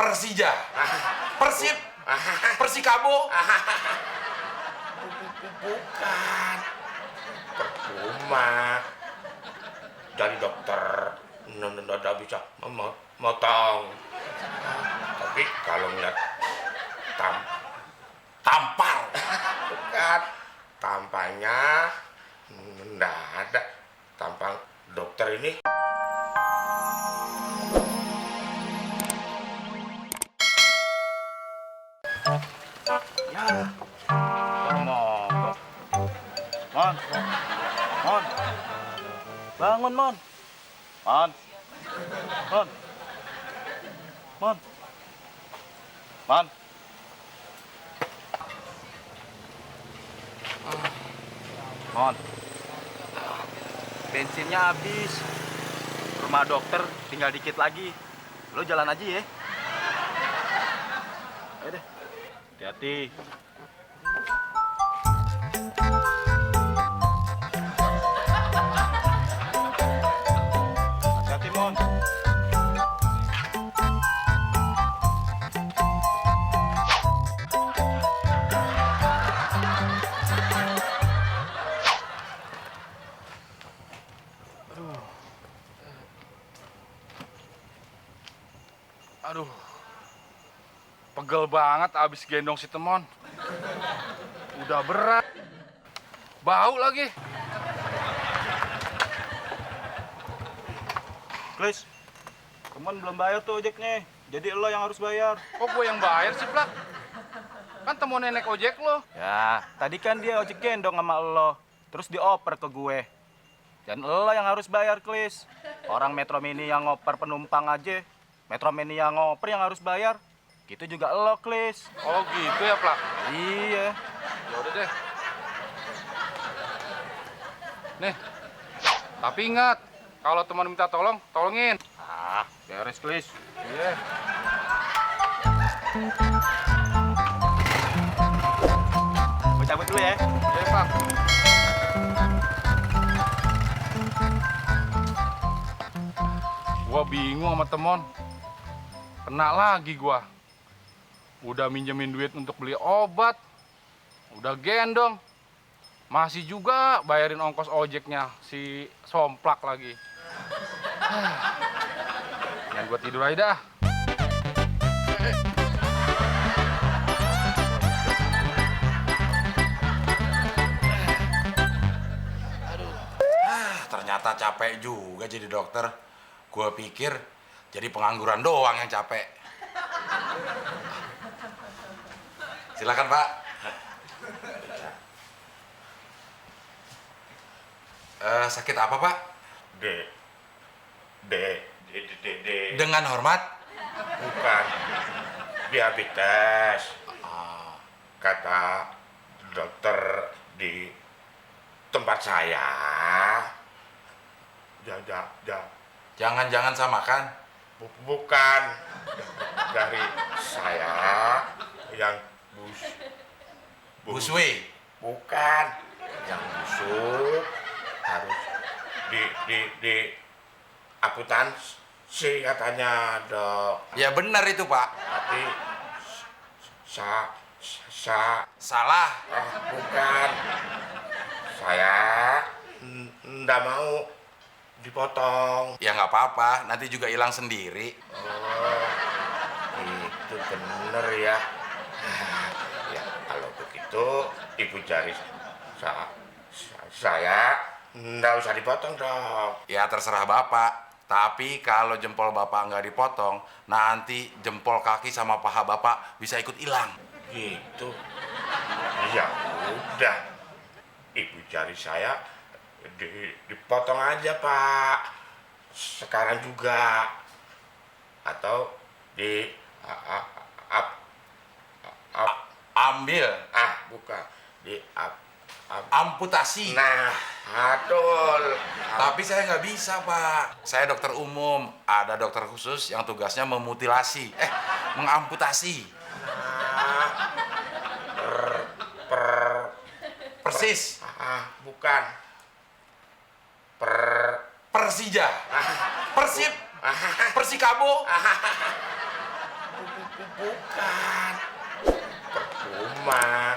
Persija, Persib, Persikabo. Bukan. Percuma. Dari dokter nggak bisa motong. Tapi kalau ngeliat tampar, bukan. Tampangnya nggak ada. Tampang dokter ini. Ya, mogok. Mon, Mon, bangun Mon, Mon, Mon, Mon, Mon. Mon, bensinnya habis. Rumah dokter tinggal dikit lagi. Lo jalan aja ya. Ayo deh. Hati-hati. Hati-hati, Mon. Aduh, pegel banget abis gendong si Temon. Udah berat, bau lagi. Klis, teman belum bayar tuh ojeknya. Jadi lo yang harus bayar. Kok gue yang bayar sih, Plak? Kan Temon nenek ojek lo. Ya, tadi kan dia ojek gendong sama lo. Terus dioper ke gue. Dan lo yang harus bayar, Klis. Orang Metro Mini yang ngoper penumpang aja. Metro Mini yang ngoper yang harus bayar. Gitu juga lo, Klis. Oh gitu ya, Plak? Iya. Ya udah deh. Nih, tapi ingat, kalau teman minta tolong, tolongin. Ah, beres, Klis. Iya. Gue cabut dulu ya. Iya, Pak. Gua bingung sama Temon. Kena lagi gua. Udah minjemin duit untuk beli obat. Udah gendong. Masih juga bayarin ongkos ojeknya si Somplak lagi. Yang gua tidur aja dah. Ternyata capek juga jadi dokter. Gue pikir jadi pengangguran doang yang capek. Silakan Pak. Sakit apa Pak? D. Dengan hormat. Bukan. Diabetes. Kata dokter di tempat saya. Jangan-jangan samakan. Bukan. Dari saya yang Busway. bukan. Yang busuk harus di akuntansi katanya, Dok. Ya benar itu Pak. Tapi Salah. bukan. Saya nggak mau dipotong. Ya nggak apa-apa. Nanti juga hilang sendiri. Oh, itu bener ya. Ya kalau begitu ibu jari saya nggak usah dipotong, Dok. Ya terserah Bapak. Tapi kalau jempol Bapak nggak dipotong, nanti jempol kaki sama paha Bapak bisa ikut hilang. Gitu. Ya udah. Ibu jari saya dipotong aja, Pak. Sekarang juga. Atau Ambil. bukan. Amputasi. Nah, atul. Tapi saya nggak bisa, Pak. Saya dokter umum. Ada dokter khusus yang tugasnya memutilasi. Mengamputasi. Persis. Bukan. Persija. Persib. Persikabo. Bukan. Percuma.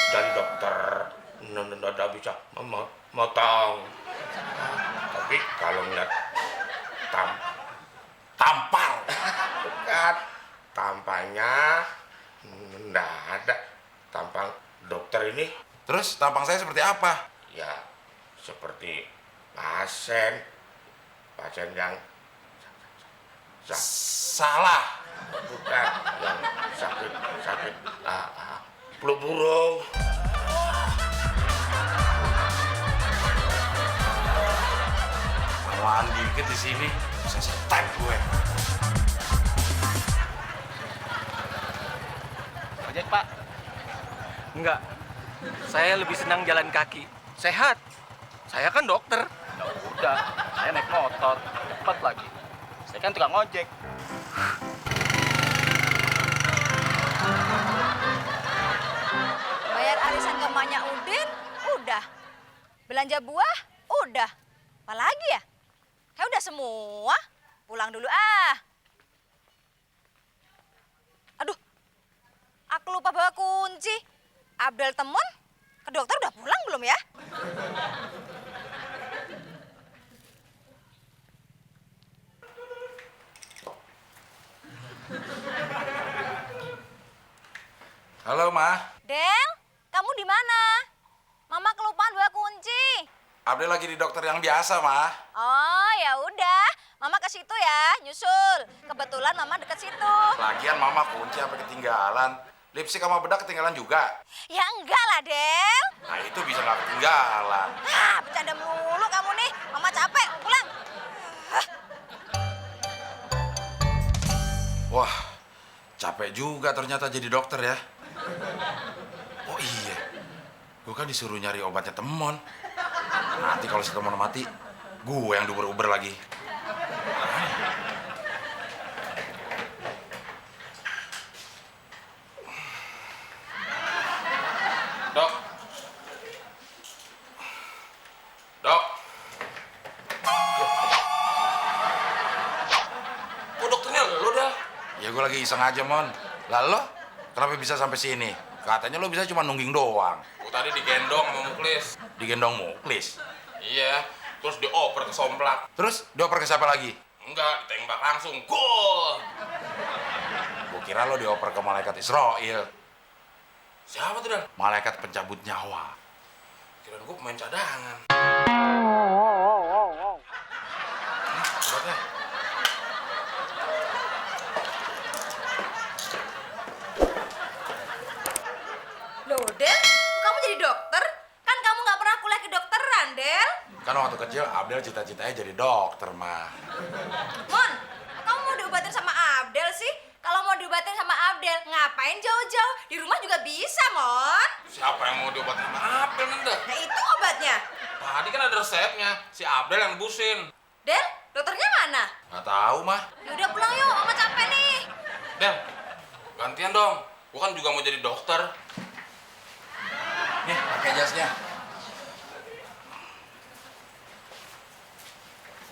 Dan dokter nggak bisa memotong. Tapi kalau ngeliat Tampar. bukan, tampangnya nggak ada. Tampang dokter ini Terus tampang saya seperti apa? ya seperti pasien yang Salah. bukan, yang sakit flu burung. Lawan dikit di sini bisa step gue. Ojek, Pak. Enggak. Saya lebih senang jalan kaki. Sehat. Saya kan dokter. Ya udah, saya naik motor, cepat lagi. Saya kan tukang ojek. Bayar arisan ke emaknya Udin, udah. Belanja buah, udah. Apalagi ya? Kayak udah semua. Pulang dulu ah. Aduh, aku lupa bawa kunci. Abdel temen, ke dokter udah pulang belum ya? Halo, Ma. Del, kamu di mana? Mama kelupaan bawa kunci. Abdel lagi di dokter yang biasa, Ma. Oh, ya udah. Mama ke situ ya, nyusul. Kebetulan Mama deket situ. Lagian Mama kunci apa ketinggalan. Lipstik sama bedak ketinggalan juga. Ya enggak lah, Del. Nah, itu bisa nggak ketinggalan. Ah, bercanda melulu kamu nih. Mama capek, pulang. Wah, capek juga ternyata jadi dokter ya. Oh iya, gue kan disuruh nyari obatnya Temon. Nanti kalau si Temon mati, gue yang diuber-uber lagi. Dok. Dok. Kok dokternya lo dah? Ya gue lagi iseng aja, Mon. Lah lo, kenapa bisa sampai sini? Katanya lo bisa cuma nungging doang. Gue tadi digendong sama Muklis. Digendong Muklis. Iya, terus dioper ke somplak. Terus dioper ke siapa lagi? Enggak, ditembak langsung. Gol! Gue kira lo dioper ke malaikat Israel. Siapa tuh, Dan? Malaikat pencabut nyawa. Kirain gue pemain cadangan. Obatnya. Loh, Del, kamu jadi dokter? Kan kamu nggak pernah kuliah kedokteran, Del. Kan waktu kecil Abdel cita-citanya jadi dokter, mah. Mon, kamu mau diobatin sama Abdel sih? Kalau mau diobatin sama Abdel, ngapain jauh-jauh? Di rumah juga bisa, Mon. Siapa yang mau diobatin sama Abdel, Nanda? Nah, itu obatnya. Tadi kan ada resepnya. Si Abdel yang nebusin. Del, dokternya mana? Nggak tahu, mah. Ya udah pulang yuk, Mama capek nih. Del, gantian dong. Gue kan juga mau jadi dokter. Nih, pakai jasnya.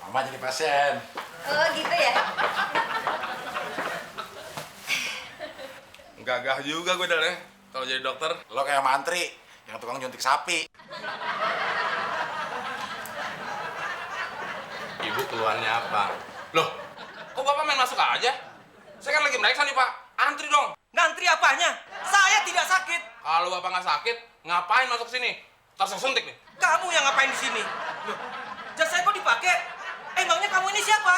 Mama jadi pasien. Oh, gitu ya? Gagah juga gue, Del, ya. Kalau jadi dokter. Lo kayak mantri yang tukang nyuntik sapi. Ibu keluhannya apa? Loh, kok Bapak main masuk aja? Saya kan lagi meriksa nih, Pak. Antri dong. Ngantri apanya? Saya tidak sakit. Kalau Bapak nggak sakit, ngapain masuk sini? Ntar saya suntik nih. Kamu yang ngapain di sini? Loh, jas saya kok dipakai? Emangnya kamu ini siapa?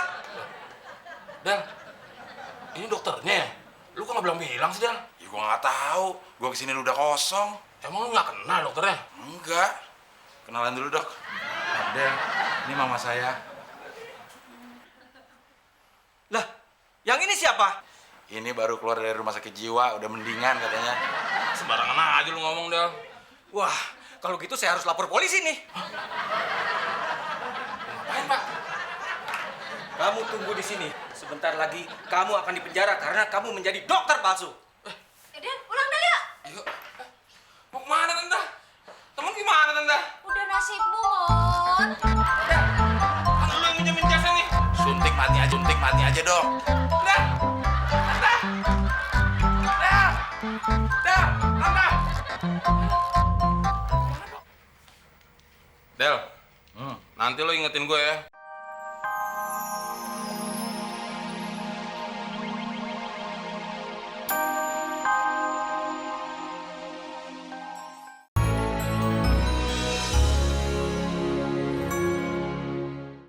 Dan, ini dokternya ya? Lu kok nggak bilang-bilang sih, Dan? Ya gua nggak tahu. Gua kesini lu udah kosong. Emang lu nggak kenal dokternya? Enggak. Kenalan dulu, Dok. Abdel, ini mama saya. Lah, yang ini siapa? Ini baru keluar dari rumah sakit jiwa, udah mendingan katanya. Sembarangan aja lu ngomong, Del. Wah, kalau gitu saya harus lapor polisi nih. Ngapain, Pak? Kamu tunggu di sini. Sebentar lagi kamu akan dipenjara karena kamu menjadi dokter palsu. Del, pulang deh yuk. Ayo. Mau kemana, Tante? Temen gimana, Tante? Udah nasibmu, Mon. Kan lu yang minjemin jasnya nih. Suntik mati aja, Dok. Udah. Nanti lo ingetin gue ya.